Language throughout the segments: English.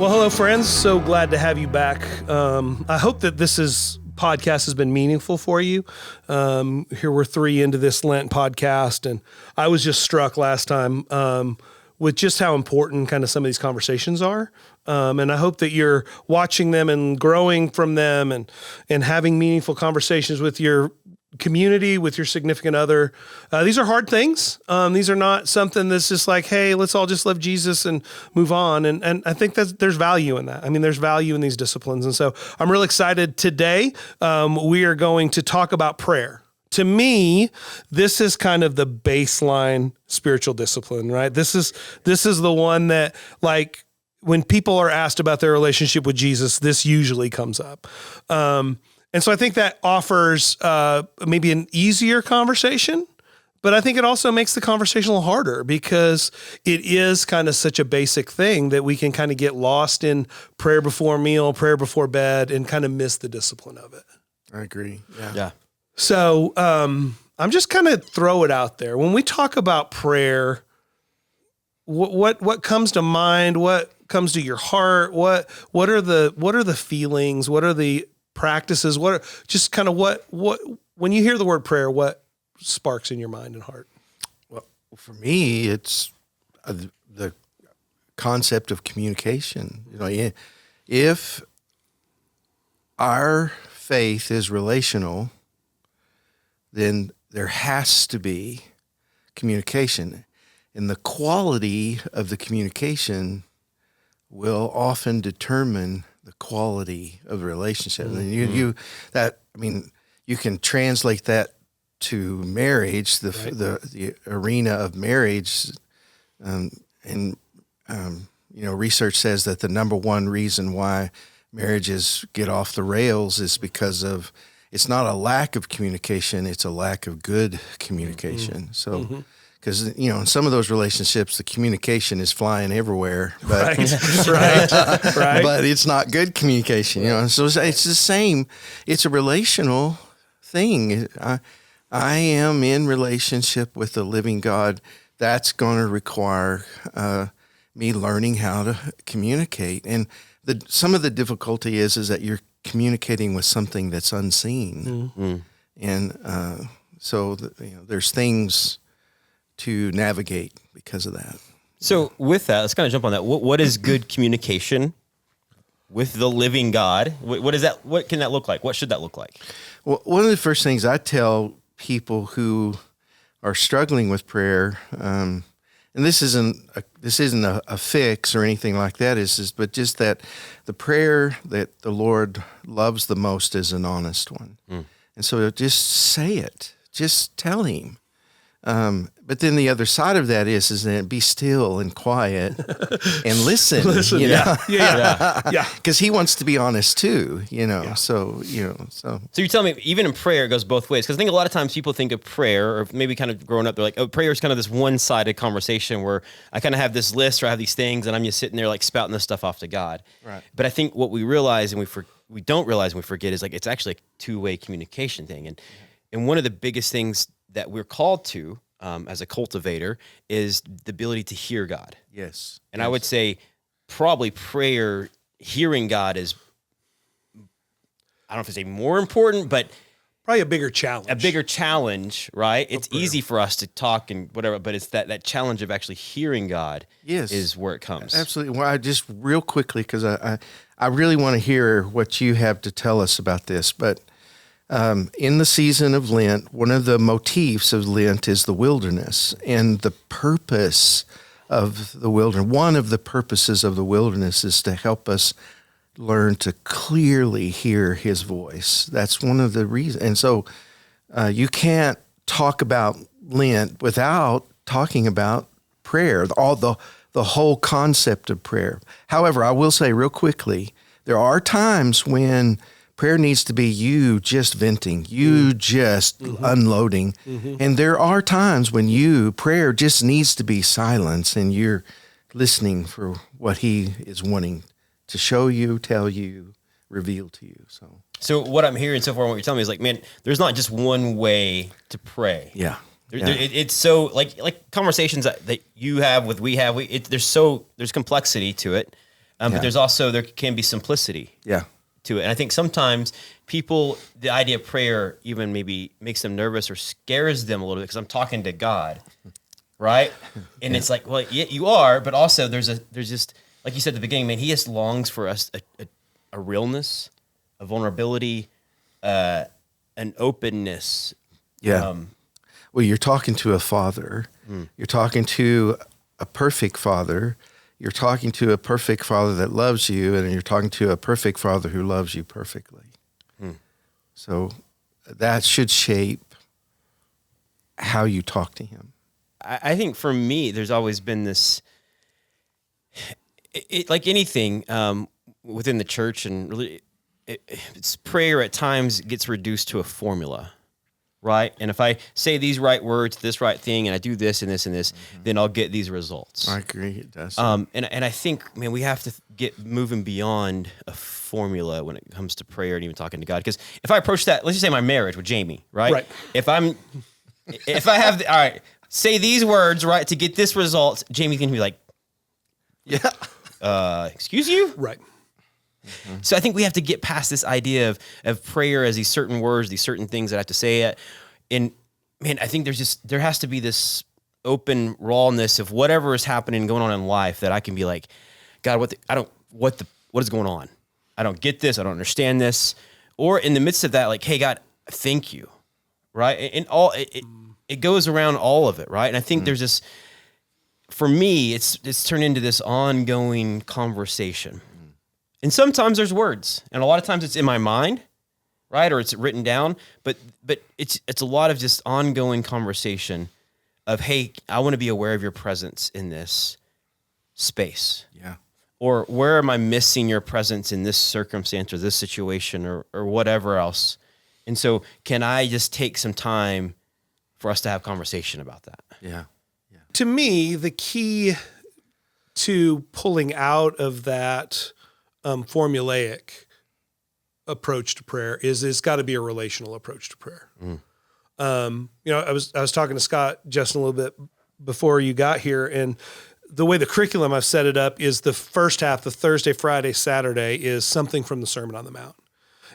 Well, hello, friends. So glad to have you back. I hope that podcast has been meaningful for you. Here we're 3 into this Lent podcast, and I was just struck last time with just how important kind of some of these conversations are. And I hope that you're watching them and growing from them and having meaningful conversations with your community, with your significant other. These are hard things. These are not something that's just like, hey, let's all just love Jesus and move on. And I think that there's value in that. I mean, there's value in these disciplines. And so I'm really excited today. We are going to talk about prayer. To me, this is kind of the baseline spiritual discipline, right? This is the one that, like, when people are asked about their relationship with Jesus, this usually comes up. And so I think that offers maybe an easier conversation, but I think it also makes the conversation a little harder because it is kind of such a basic thing that we can kind of get lost in prayer before meal, prayer before bed, and kind of miss the discipline of it. I agree. Yeah. So I'm just kind of throw it out there. When we talk about prayer, what comes to mind? What comes to your heart? What are the feelings? What are the practices? What are just kind of what when you hear the word prayer, what sparks in your mind and heart? Well, for me, it's the concept of communication. You know, if our faith is relational, then there has to be communication, and the quality of the communication will often determine the quality of the relationship. And you can translate that to marriage, the arena of marriage, research says that the number one reason why marriages get off the rails is because of, it's not a lack of communication, it's a lack of good communication. So, because, in some of those relationships, the communication is flying everywhere, but Right. but it's not good communication, So it's the same. It's a relational thing. I am in relationship with the living God. That's going to require me learning how to communicate. And some of the difficulty is that you're communicating with something that's unseen, and so there's things to navigate because of that. So with that, let's kind of jump on that. What is good communication with the living God? What is that? What can that look like? What should that look like? Well, one of the first things I tell people who are struggling with prayer, and this isn't a fix or anything like that, but just that the prayer that the Lord loves the most is an honest one. And so just say it, just tell him. But then the other side of that is that be still and quiet and listen. Yeah. Because he wants to be honest too, So you tell me, even in prayer, it goes both ways. Because I think a lot of times people think of prayer, or maybe kind of growing up, they're like, oh, prayer is kind of this one-sided conversation where I kind of have this list or I have these things and I'm just sitting there like spouting this stuff off to God. Right. But I think what we realize and we don't realize and we forget is like it's actually a two-way communication thing. And one of the biggest things that we're called to as a cultivator is the ability to hear God. Yes. And I would say probably prayer, hearing God is, I don't know if I say more important, but Probably a bigger challenge. Right? It's easy for us to talk and whatever, but it's that challenge of actually hearing God is where it comes. Absolutely. Well, I just real quickly, because I really want to hear what you have to tell us about this, but in the season of Lent, one of the motifs of Lent is the wilderness, and the purpose of the wilderness. One of the purposes of the wilderness is to help us learn to clearly hear his voice. That's one of the reasons. And so you can't talk about Lent without talking about prayer, the whole concept of prayer. However, I will say real quickly, there are times when prayer needs to be you just venting, you just unloading. And there are times when prayer just needs to be silence and you're listening for what he is wanting to show you, tell you, reveal to you. So what I'm hearing so far, what you're telling me is like, man, there's not just one way to pray. Yeah. It's so like conversations that you have with, there's complexity to it. But there can be simplicity to it. And I think sometimes people, the idea of prayer even maybe makes them nervous or scares them a little bit because I'm talking to God, right? And it's like, well, yeah, you are, but also there's just, like you said at the beginning, man, he just longs for us a realness, a vulnerability, an openness. Yeah. Well, you're talking to a father. You're talking to a perfect father. You're talking to a perfect father that loves you, and you're talking to a perfect father who loves you perfectly. So that should shape how you talk to him. I think for me, there's always been this, like anything within the church, and really, it's prayer at times gets reduced to a formula, right? And if I say these right words, this right thing, and I do this and this and this, then I'll get these results. I agree. It does. And I think, man, we have to get moving beyond a formula when it comes to prayer and even talking to God. Because if I approach that, let's just say my marriage with Jamie, right? Right. If I have all right, say these words, right, to get this result, Jamie's gonna be like, excuse you? Right. So I think we have to get past this idea of prayer as these certain words, these certain things that I have to say it. And man, I think there has to be this open rawness of whatever is happening, going on in life, that I can be like, God, what is going on? I don't get this. I don't understand this. Or in the midst of that, like, hey, God, thank you. Right. And it goes around all of it. Right. And I think there's this, for me, it's turned into this ongoing conversation. And sometimes there's words, and a lot of times it's in my mind, right? Or it's written down, but it's a lot of just ongoing conversation of, hey, I want to be aware of your presence in this space. Yeah. Or where am I missing your presence in this circumstance or this situation or whatever else? And so can I just take some time for us to have conversation about that? Yeah. To me, the key to pulling out of that formulaic approach to prayer is it's got to be a relational approach to prayer. I was talking to Scott just a little bit before you got here, and the way the curriculum I've set it up is the first half, the Thursday, Friday, Saturday, is something from the Sermon on the Mount.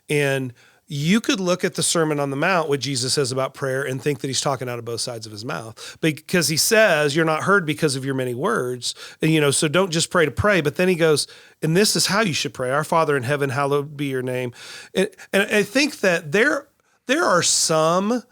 And you could look at the Sermon on the Mount, what Jesus says about prayer, and think that he's talking out of both sides of his mouth, because he says you're not heard because of your many words. And, so don't just pray to pray. But then he goes, and this is how you should pray. Our Father in heaven, hallowed be your name. And I think that there are some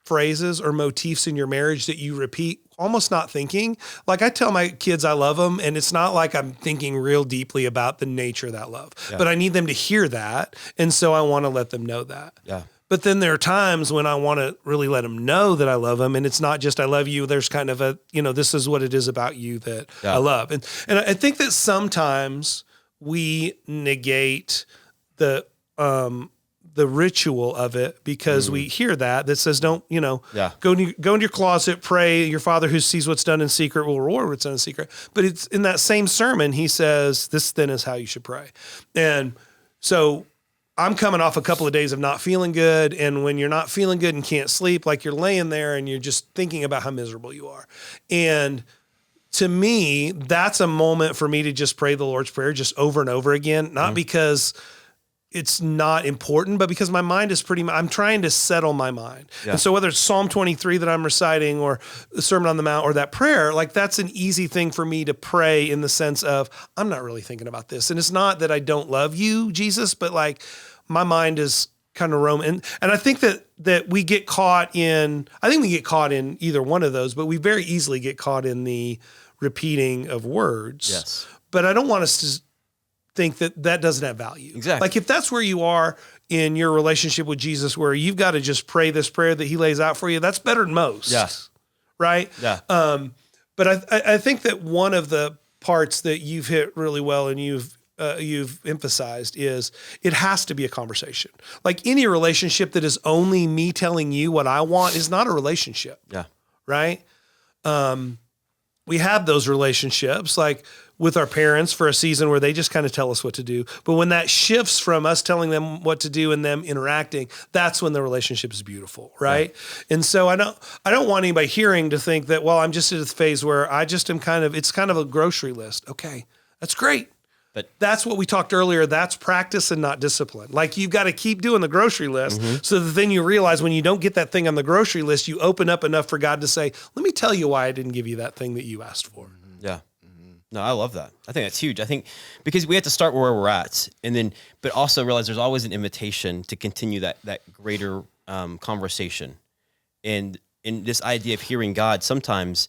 phrases or motifs in your marriage that you repeat almost not thinking. Like I tell my kids I love them, and it's not like I'm thinking real deeply about the nature of that love, but I need them to hear that. And so I want to let them know that. Yeah. But then there are times when I want to really let them know that I love them, and it's not just I love you. There's kind of a, this is what it is about you that I love. And I think that sometimes we negate the ritual of it because we hear that says, don't, go into your closet, pray. Your Father who sees what's done in secret will reward what's done in secret. But it's in that same sermon, he says, this then is how you should pray. And so I'm coming off a couple of days of not feeling good. And when you're not feeling good and can't sleep, like you're laying there and you're just thinking about how miserable you are. And to me, that's a moment for me to just pray the Lord's Prayer just over and over again, not because it's not important, but because my mind is I'm trying to settle my mind. Yeah. And so whether it's Psalm 23 that I'm reciting or the Sermon on the Mount or that prayer, like that's an easy thing for me to pray in the sense of, I'm not really thinking about this. And it's not that I don't love you, Jesus, but like my mind is kind of roaming. And I think that we get caught in either one of those, but we very easily get caught in the repeating of words. Yes. But I don't want us to think that doesn't have value. Exactly. Like if that's where you are in your relationship with Jesus, where you've got to just pray this prayer that he lays out for you, that's better than most. Yes. Right? Yeah. But I think that one of the parts that you've hit really well and you've emphasized is it has to be a conversation. Like any relationship that is only me telling you what I want is not a relationship. Yeah. Right? we have those relationships, like with our parents for a season where they just kind of tell us what to do. But when that shifts from us telling them what to do and them interacting, that's when the relationship is beautiful, right? Yeah. And so I don't want anybody hearing to think that, well, I'm just at the phase where I just am it's kind of a grocery list. Okay, that's great. But that's what we talked earlier. That's practice and not discipline. Like you've got to keep doing the grocery list so that then you realize when you don't get that thing on the grocery list, you open up enough for God to say, let me tell you why I didn't give you that thing that you asked for. Yeah. No, I love that. I think that's huge. I think because we have to start where we're at and then, but also realize there's always an invitation to continue that greater conversation. And in this idea of hearing God, sometimes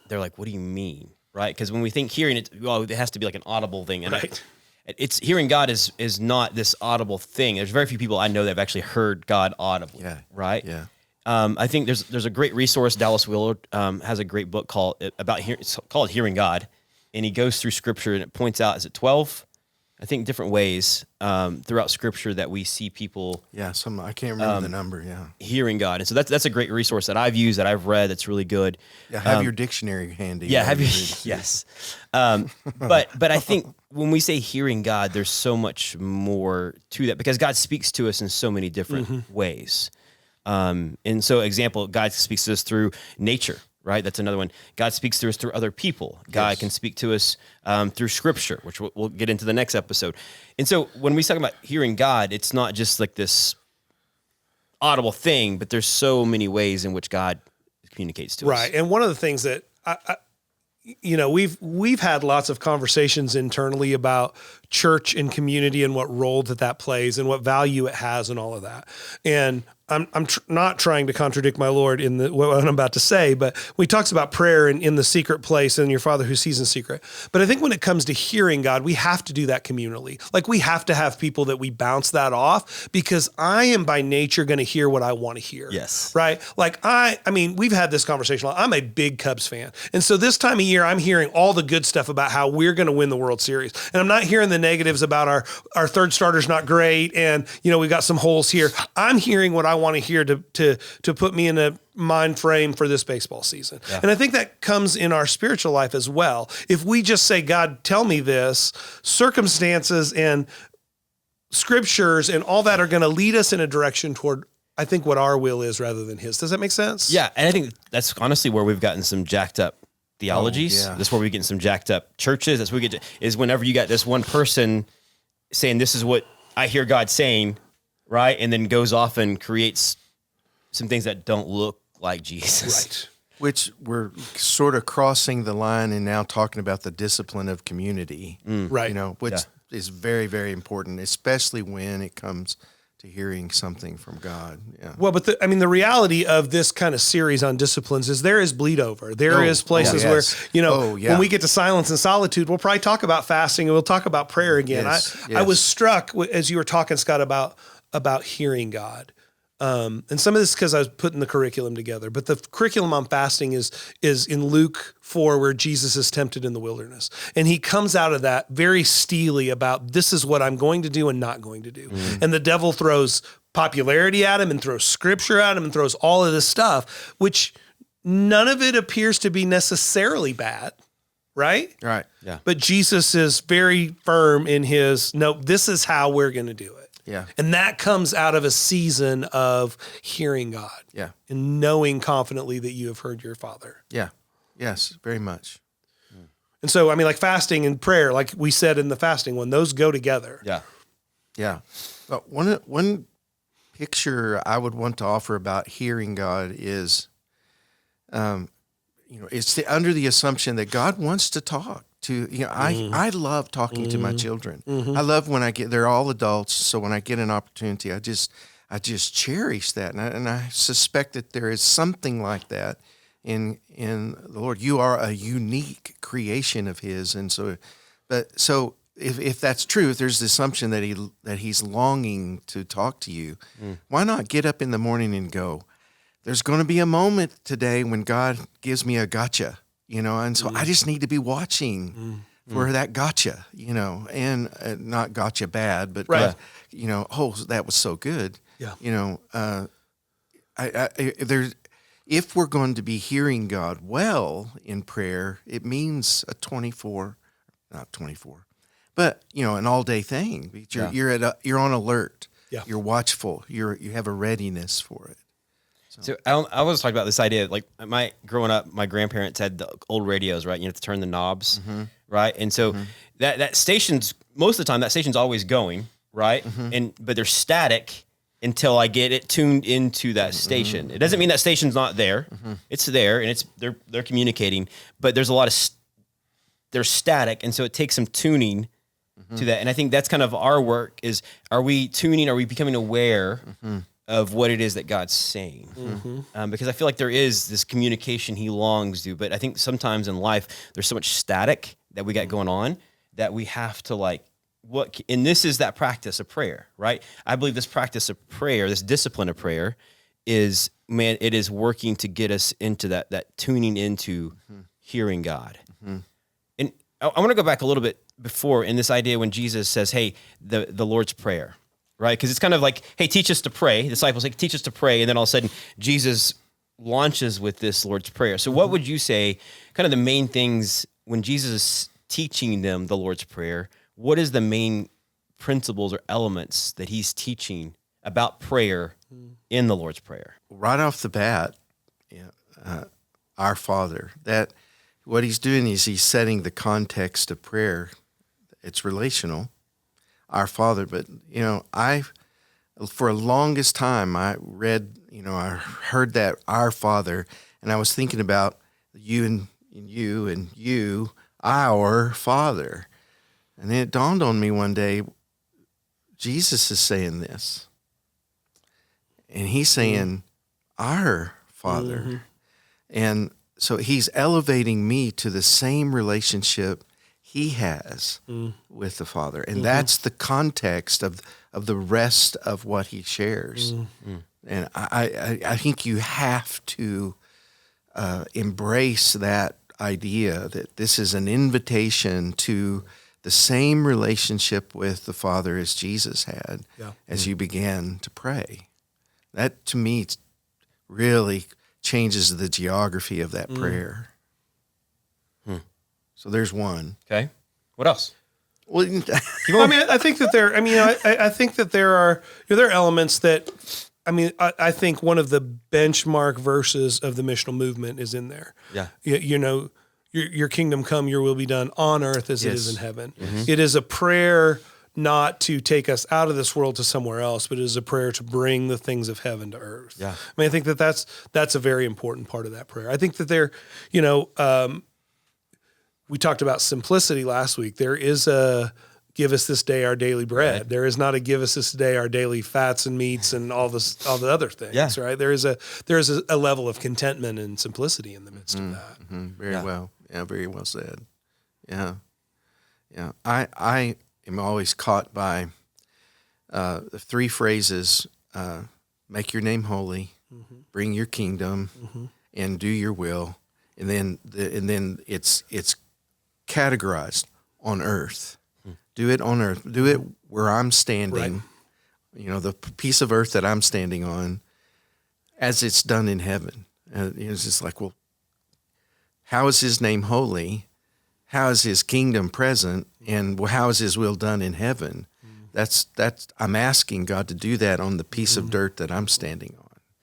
they're like, what do you mean? Right? Because when we think hearing it, well, it has to be like an audible thing. And right. It's hearing God is not this audible thing. There's very few people I know that have actually heard God audibly. Yeah. Right? Yeah. I think there's a great resource. Dallas Willard has a great book called Hearing God. And he goes through scripture and it points out, is it 12? I think different ways throughout scripture that we see people. Yeah, I can't remember the number. Yeah, hearing God, and so that's a great resource that I've used, that I've read. That's really good. Yeah, have your dictionary handy. Yeah, yes. But I think when we say hearing God, there's so much more to that because God speaks to us in so many different ways. And so, example, God speaks to us through nature. Right, that's another one. God speaks to us through other people. God can speak to us through Scripture, which we'll get into the next episode. And so when we talk about hearing God, it's not just like this audible thing, but there's so many ways in which God communicates to us. Right, and one of the things that we've had lots of conversations internally about church and community and what role that plays and what value it has and all of that. And I'm not trying to contradict my Lord in what I'm about to say, but we talks about prayer and in the secret place and your Father who sees in secret. But I think when it comes to hearing God, we have to do that communally. Like we have to have people that we bounce that off because I am by nature going to hear what I want to hear. Yes. Right? Like I mean, we've had this conversation. I'm a big Cubs fan. And so this time of year, I'm hearing all the good stuff about how we're going to win the World Series. And I'm not hearing the negatives about our third starter's not great. And, we've got some holes here. I'm hearing what I want to hear to put me in a mind frame for this baseball season. Yeah. And I think that comes in our spiritual life as well. If we just say, God, tell me this, circumstances and scriptures and all that are going to lead us in a direction toward, I think, what our will is rather than his. Does that make sense? Yeah. And I think that's honestly where we've gotten some jacked up theologies. Oh, yeah. That's where we get some jacked up churches. That's where we get is whenever you got this one person saying, this is what I hear God saying, right? And then goes off and creates some things that don't look like Jesus. Right. Which we're sort of crossing the line and now talking about the discipline of community. Right. Which is very, very important, especially when it comes to hearing something from God. Yeah. Well, but the reality of this kind of series on disciplines is there is bleed over. There is places where, when we get to silence and solitude, we'll probably talk about fasting and we'll talk about prayer again. Yes. I was struck as you were talking, Scott, about hearing God. And some of this is because I was putting the curriculum together, but the curriculum on fasting is in Luke 4, where Jesus is tempted in the wilderness. And he comes out of that very steely about this is what I'm going to do and not going to do. And the devil throws popularity at him and throws scripture at him and throws all of this stuff, which none of it appears to be necessarily bad. Right? Right. Yeah. But Jesus is very firm in his, no, this is how we're going to do it. Yeah. And that comes out of a season of hearing God. Yeah. And knowing confidently that you have heard your Father. Yeah. Yes, very much. And so, like fasting and prayer, like we said in the fasting one, those go together. Yeah. Yeah. But one picture I would want to offer about hearing God is, it's under the assumption that God wants to talk. I love talking to my children. I love when they're all adults. So when I get an opportunity, I just cherish that. And I suspect that there is something like that in the Lord. You are a unique creation of his. And so if that's true, if there's the assumption that he's longing to talk to you, why not get up in the morning and go, there's going to be a moment today when God gives me a gotcha. And so I just need to be watching for that gotcha, and not gotcha bad, but, right. Oh, that was so good. Yeah. if we're going to be hearing God well in prayer, it means not 24, but an all-day thing. You're on alert. Yeah. You're watchful. You have a readiness for it. So I always talk about this idea, like growing up, my grandparents had the old radios, right? You have to turn the knobs, right? And so that station's, most of the time, that station's always going, right? But they're static until I get it tuned into that station. It doesn't mean that station's not there. It's there, and they're communicating, but there's a lot of they're static, and so it takes some tuning to that. And I think that's kind of our work is, are we tuning, are we becoming aware of what it is that God's saying? Because I feel like there is this communication he longs to, but I think sometimes in life, there's so much static that we got going on that we have to and this is that practice of prayer, right? I believe this practice of prayer, this discipline of prayer is, it is working to get us into that tuning into hearing God. And I want to go back a little bit before in this idea when Jesus says, hey, the Lord's Prayer, right? Because it's kind of like, hey, teach us to pray. The disciples say, teach us to pray. And then all of a sudden, Jesus launches with this Lord's Prayer. So what would you say, kind of the main things when Jesus is teaching them the Lord's Prayer, what is the main principles or elements that he's teaching about prayer in the Lord's Prayer? Right off the bat, our Father, that what he's doing is he's setting the context of prayer. It's relational, our Father. But, for the longest time, I heard that our Father, and I was thinking about you and you, our Father. And then it dawned on me one day, Jesus is saying this. And he's saying, our Father. And so he's elevating me to the same relationship he has with the Father. And that's the context of the rest of what he shares. And I think you have to embrace that idea that this is an invitation to the same relationship with the Father as Jesus had as you began to pray. That, to me, really changes the geography of that prayer. So there's one. Okay. What else? Well, I think that there. I think that there are elements that. I think one of the benchmark verses of the missional movement is in there. Yeah. Your kingdom come, your will be done on earth as it is in heaven. Mm-hmm. It is a prayer not to take us out of this world to somewhere else, but it is a prayer to bring the things of heaven to earth. Yeah. I think that's a very important part of that prayer. I think that there, we talked about simplicity last week. There is a give us this day our daily bread. Right. There is not a give us this day our daily fats and meats and all the other things. Right. There is a level of contentment and simplicity in the midst of that. Very well. Yeah, very well said. Yeah. Yeah. I am always caught by the three phrases, make your name holy, bring your kingdom, and do your will. And then it's categorized on earth. Do it on earth. Do it where I'm standing. Right. The piece of earth that I'm standing on, as it's done in heaven. It's just like, well, how is his name holy? How is his kingdom present? And how is his will done in heaven? That's I'm asking God to do that on the piece of dirt that I'm standing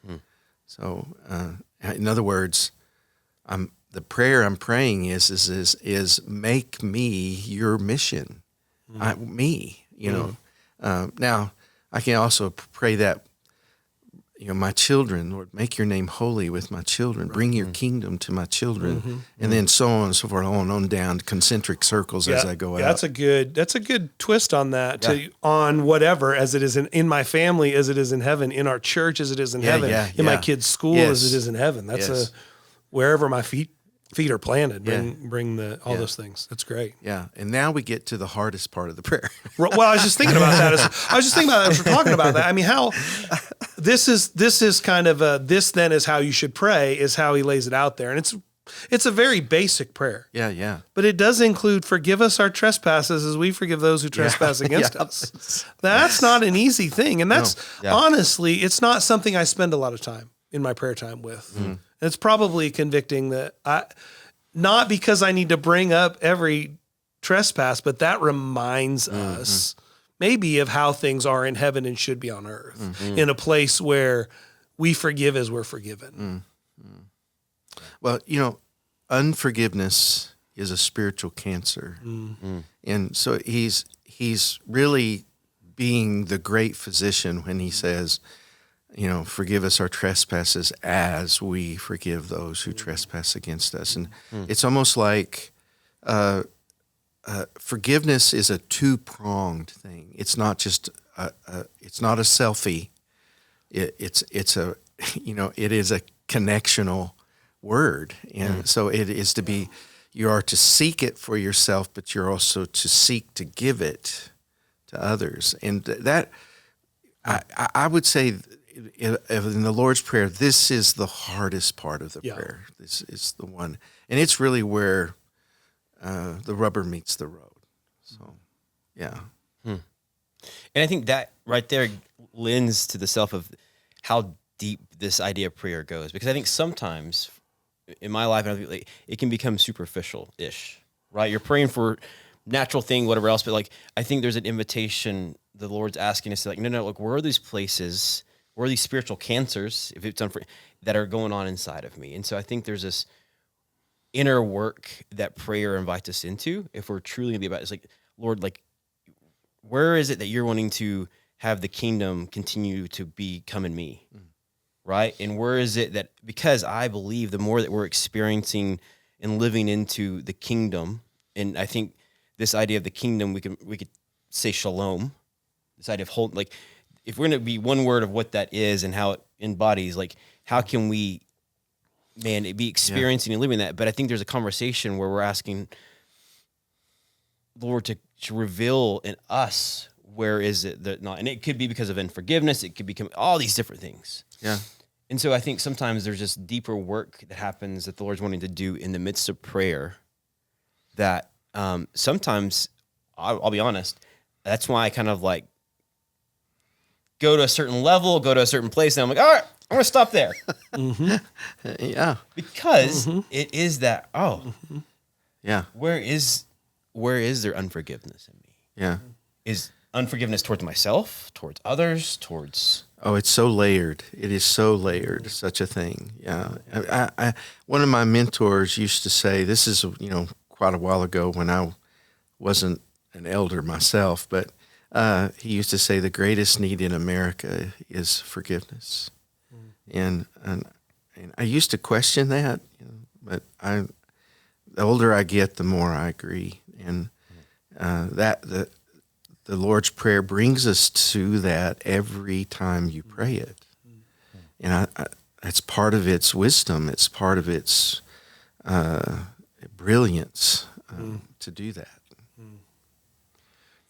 on. So, in other words, the prayer I'm praying is make me your mission. Now I can also pray that, my children, Lord, make your name holy with my children. Bring your kingdom to my children, and then so on and so forth, on down concentric circles as I go out. That's a good twist on that. On whatever, as it is in my family, as it is in heaven, in our church, as it is in heaven, in my kids' school, as it is in heaven. That's wherever my feet are planted. Bring all those things. That's great. Yeah, and now we get to the hardest part of the prayer. Well, I was just thinking about that. As we're talking about that. How this is kind of this then is how you should pray, is how he lays it out there, and it's a very basic prayer. Yeah. But it does include forgive us our trespasses as we forgive those who trespass against us. That's not an easy thing, and that's honestly, it's not something I spend a lot of time in my prayer time with. And it's probably convicting that not because I need to bring up every trespass, but that reminds us maybe of how things are in heaven and should be on earth, in a place where we forgive as we're forgiven. Well, unforgiveness is a spiritual cancer. And so he's really being the great physician when he says, forgive us our trespasses as we forgive those who trespass against us. And it's almost like forgiveness is a two-pronged thing. It's not just it's not a selfie. It is a connectional word. And so it is to be, you are to seek it for yourself, but you're also to seek to give it to others. And that, I would say, in the Lord's Prayer, this is the hardest part of the prayer. This is the one. And it's really where the rubber meets the road. So, yeah. And I think that right there lends to the self of how deep this idea of prayer goes. Because I think sometimes in my life, it can become superficial-ish, right? You're praying for natural thing, whatever else, but I think there's an invitation the Lord's asking us to no, look, where are these places, where are these spiritual cancers, if it's that are going on inside of me? And so I think there's this inner work that prayer invites us into, if we're truly going to be about it. It's Lord, where is it that you're wanting to have the kingdom continue to become in me, right? And where is it that, because I believe the more that we're experiencing and living into the kingdom, and I think this idea of the kingdom, we could say shalom, this idea of whole, if we're going to be one word of what that is and how it embodies, how can we, be experiencing and living that? But I think there's a conversation where we're asking the Lord to reveal in us, where is it that not, and it could be because of unforgiveness, it could become all these different things. Yeah. And so I think sometimes there's just deeper work that happens that the Lord's wanting to do in the midst of prayer that sometimes, I'll be honest, that's why I kind of go to a certain level, go to a certain place, and I'm all right, I'm going to stop there. Yeah. Because it is that, yeah. Where is there unforgiveness in me? Yeah. Is unforgiveness towards myself, towards others, towards... Oh, it's so layered. It is so layered, such a thing. Yeah. I one of my mentors used to say, this is, quite a while ago when I wasn't an elder myself, but he used to say the greatest need in America is forgiveness. And I used to question that, but the older I get, the more I agree. And that the Lord's Prayer brings us to that every time you pray it. And it's part of its wisdom. It's part of its brilliance to do that.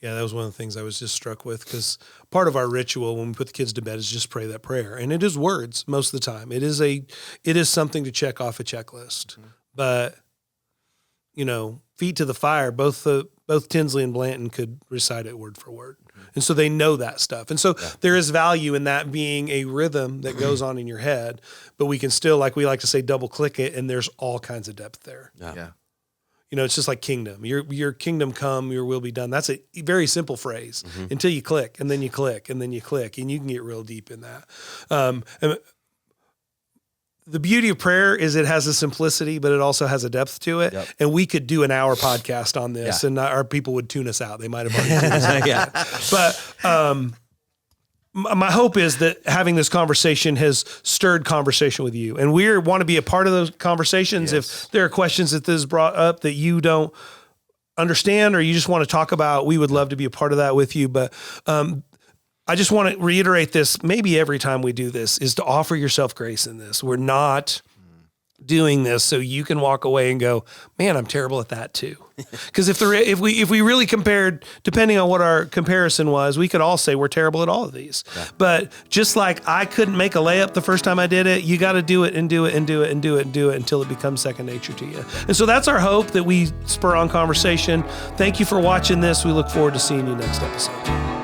Yeah, that was one of the things I was just struck with, because part of our ritual when we put the kids to bed is just pray that prayer, and it is words most of the time. It is something to check off a checklist. But feet to the fire, both Tinsley and Blanton could recite it word for word, and so they know that stuff. And so there is value in that being a rhythm that goes on in your head, but we can still, like we like to say, double click it, and there's all kinds of depth there. Yeah. It's just like kingdom. Your kingdom come, your will be done. That's a very simple phrase until you click, and then you click, and then you click, and you can get real deep in that. And the beauty of prayer is it has a simplicity, but it also has a depth to it. Yep. And we could do an hour podcast on this, and our people would tune us out. They might have already tuned us out. But my hope is that having this conversation has stirred conversation with you, and we want to be a part of those conversations. Yes. If there are questions that this brought up that you don't understand or you just want to talk about, we would love to be a part of that with you. But I just want to reiterate this, maybe every time we do this, is to offer yourself grace in this. We're not doing this so you can walk away and go, man, I'm terrible at that too. Because if we really compared, depending on what our comparison was, we could all say we're terrible at all of these. Yeah. But just like I couldn't make a layup the first time I did it, you got to do it and do it and do it and do it and do it until it becomes second nature to you. And so that's our hope, that we spur on conversation. Thank you for watching this. We look forward to seeing you next episode.